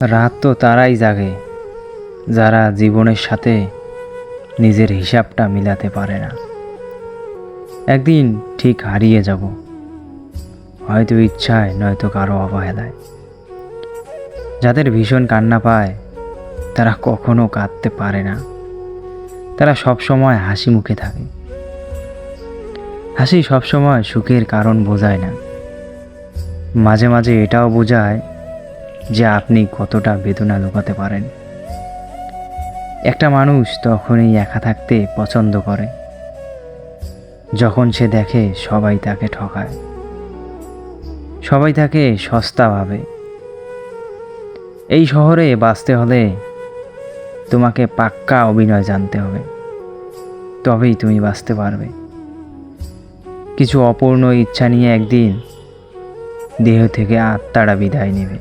রাত তো তারাই জাগে যারা জীবনের সাথে নিজের হিসাবটা মিলাতে পারে না। একদিন ঠিক হারিয়ে যাব, হয়তো ইচ্ছায় নয়তো কারো অবহেলায়। যাদের ভীষণ কান্না পায় তারা কখনো কাঁদতে পারে না, তারা সবসময় হাসি মুখে থাকে। হাসি সবসময় সুখের কারণ বোঝায় না, মাঝে মাঝে এটাও বোঝায় যে আপনি কতটা বেদনা লুকাতে পারেন। একটা মানুষ তখনই একা থাকতে পছন্দ করে যখন সে দেখে সবাই তাকে ঠকায়, সবাই তাকে সস্তা ভাবে। এই শহরে বাঁচতে হলে তোমাকে পাক্কা অভিনয় জানতে হবে, তবেই তুমি বাঁচতে পারবে। কিছু অপূর্ণ ইচ্ছা নিয়ে একদিন দেহ থেকে আত্মাটা বিদায় নেবে।